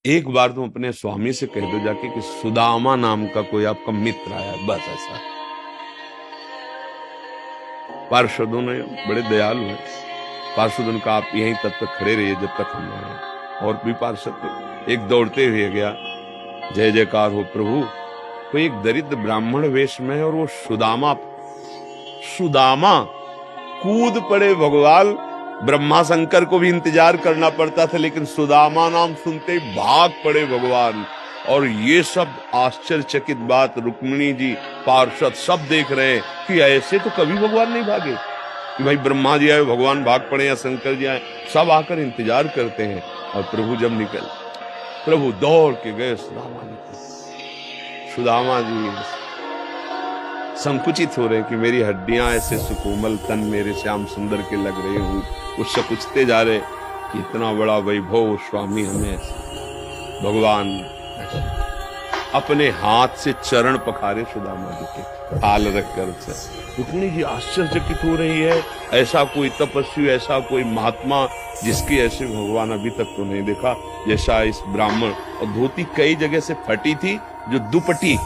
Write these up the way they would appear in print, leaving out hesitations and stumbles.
एक बार तुम अपने स्वामी से कह दो जाके कि सुदामा नाम का कोई आपका मित्र आया, बस ऐसा। पार्षदों ने बड़े दयालु हैं, पार्षदों ने कहा आप यहीं तब तक खड़े रहिए जब तक हम आए। और भी पार्षद थे, एक दौड़ते हुए गया, जय जयकार हो प्रभु। कोई एक दरिद्र ब्राह्मण वेश में है और वो सुदामा कूद पड़े भगवान। ब्रह्मा शंकर को भी इंतजार करना पड़ता था, लेकिन सुदामा नाम सुनते ही भाग पड़े भगवान। और ये सब आश्चर्यचकित बात रुक्मिणी जी, पार्षद सब देख रहे हैं कि ऐसे तो कभी भगवान नहीं भागे, कि भाई ब्रह्मा जी आए भगवान भाग पड़े या शंकर जी आए, सब आकर इंतजार करते हैं। और प्रभु जब निकल, प्रभु दौड़ के गए सुदामा जी संकुचित हो रहे कि मेरी हड्डियां ऐसे सुकोमल, तन मेरे श्याम सुंदर के लग रहे हूं। उससे पूछते जा रहे कि इतना बड़ा वैभव स्वामी हमें। भगवान अपने हाथ से चरण पखारे सुदामा जी के, हाल रखकर। रुक्मिणी जी आश्चर्यचकित हो रही है, ऐसा कोई तपस्वी, ऐसा कोई महात्मा जिसकी ऐसे भगवान अभी तक तो नहीं देखा जैसा इस ब्राह्मण। और धोती कई जगह से फटी थी, जो दुपट्टी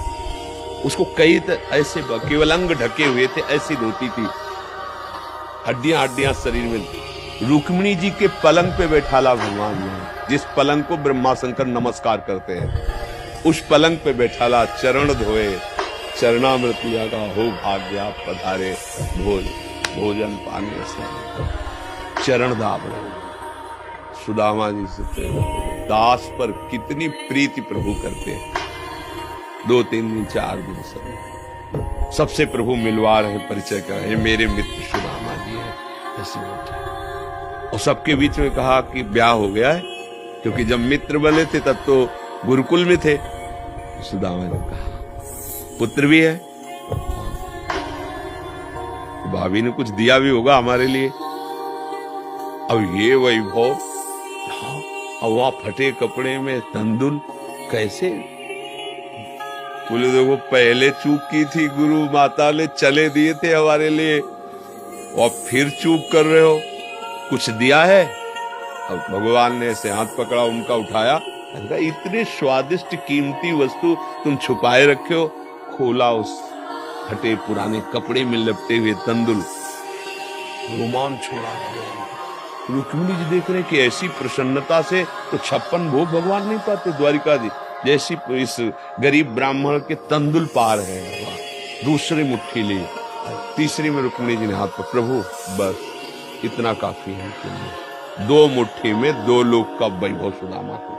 उसको कई ऐसे केवल अंग ढके हुए थे, ऐसी धोती थी, हड्डियां हड्डियां शरीर में। रुक्मिणी जी के पलंग पे बैठाला भगवान ने, जिस पलंग को ब्रह्मा शंकर नमस्कार करते हैं, उस पलंग पे बैठाला, चरण धोए, चरणामृत का हो भाग्य आप पधारे, भोजन पाने से चरण दाब रहे। सुदामा जी से दास पर कितनी प्रीति प्रभु करते हैं। 2-3 दिन 4 दिन सबसे प्रभु मिलवा रहे, परिचय कर रहे, मेरे मित्र सुदामा जी है, ऐसे बैठे। और सबके बीच में कहा कि ब्याह हो गया है, क्योंकि जब मित्र बने थे तब तो गुरुकुल में थे। सुदामा ने कहा पुत्र भी है, भाभी ने कुछ दिया भी होगा हमारे लिए। अब ये वैभव, अब वहां फटे कपड़े में तंदुल कैसे? बोले देखो पहले चूक की थी, गुरु माता ने चले दिए थे हमारे लिए, और फिर चूक कर रहे हो, कुछ दिया है? अब भगवान ने ऐसे हाथ पकड़ा, उनका उठाया, इतने स्वादिष्ट कीमती वस्तु तुम छुपाए रखे हो। खोला, उस फटे पुराने कपड़े में लपटे हुए तंदुल, रोमान छोड़ा। रुक्मिणी जी देख रहे कि ऐसी प्रसन्नता से तो 56 भोग भगवान नहीं पाते द्वारिका जी, जैसी इस गरीब ब्राह्मण के तंदुल पार है। दूसरी मुट्ठी ली, तीसरी में रुक्मिणी जी ने हाथ पर, प्रभु बस इतना काफी है कि 2 मुट्ठी में 2 लोग का वैभव सुदामा को।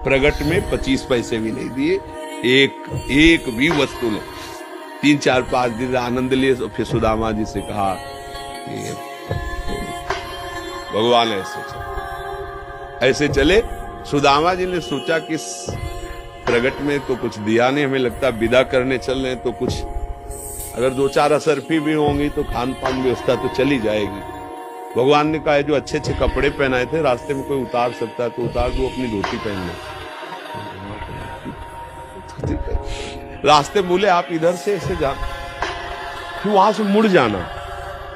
प्रगट में 25 पैसे भी नहीं दिए, एक भी वस्तु नहीं। 3-4-5 दिन आनंद लिए, तो फिर सुदामा जी से कहा कि भगवान ऐसे चले। सुदामा जी ने सोचा कि प्रगट में तो कुछ दिया नहीं, हमें लगता विदा करने चल रहे हैं, तो कुछ अगर 2-4 असरफी भी होंगी तो खान पान व्यवस्था तो चली जाएगी। भगवान ने कहा जो अच्छे अच्छे कपड़े पहनाए थे, रास्ते में कोई उतार सकता है तो उतार दो, अपनी धोती पहन लो। रास्ते बोले आप इधर से ऐसे जा, फिर वहां से मुड़ जाना।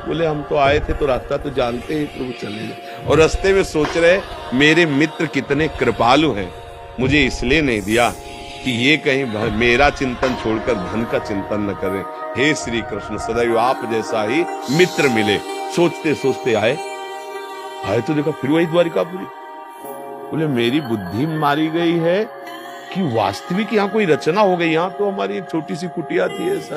बोले हम तो आए थे तो रास्ता तो जानते हैं, प्रभु चले गए। और रास्ते में सोच रहे मेरे मित्र कितने कृपालु हैं, मुझे इसलिए नहीं दिया कि ये कहीं मेरा चिंतन छोड़कर धन का चिंतन न करें। हे श्री कृष्ण, सदैव आप जैसा ही मित्र मिले। सोचते सोचते आए तो देखा फिर वही द्वारिकापुरी। बोले मेरी बुद्धि मारी गई है कि वास्तविक यहाँ कोई रचना हो गई। यहाँ तो हमारी एक छोटी सी कुटिया थी, ऐसा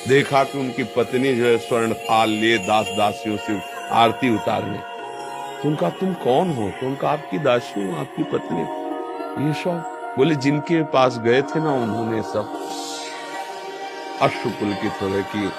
देखा कि उनकी पत्नी जो है स्वर्ण थाल लिए दास दासियों से आरती उतारने। तो उनका तुम कौन हो? तो उनका आपकी दासी हूं, आपकी पत्नी। ये सब बोले जिनके पास गए थे ना, उन्होंने सब अश्रुपुलकित हो रहे कि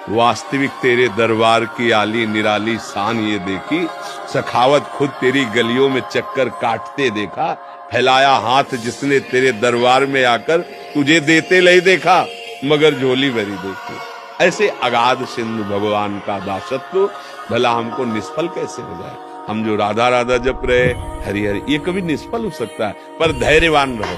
वास्तविक तेरे दरबार की आली निराली शान ये देखी, सखावत खुद तेरी गलियों में चक्कर काटते देखा, फैलाया हाथ जिसने तेरे दरबार में आकर तुझे देते नहीं देखा, मगर झोली भरी देखी। ऐसे अगाध सिंधु भगवान का दासत्व भला हमको निष्फल कैसे हो जाए? हम जो राधा राधा जप रहे, हरि हरि, ये कभी निष्फल हो सकता है, पर धैर्यवान रहो।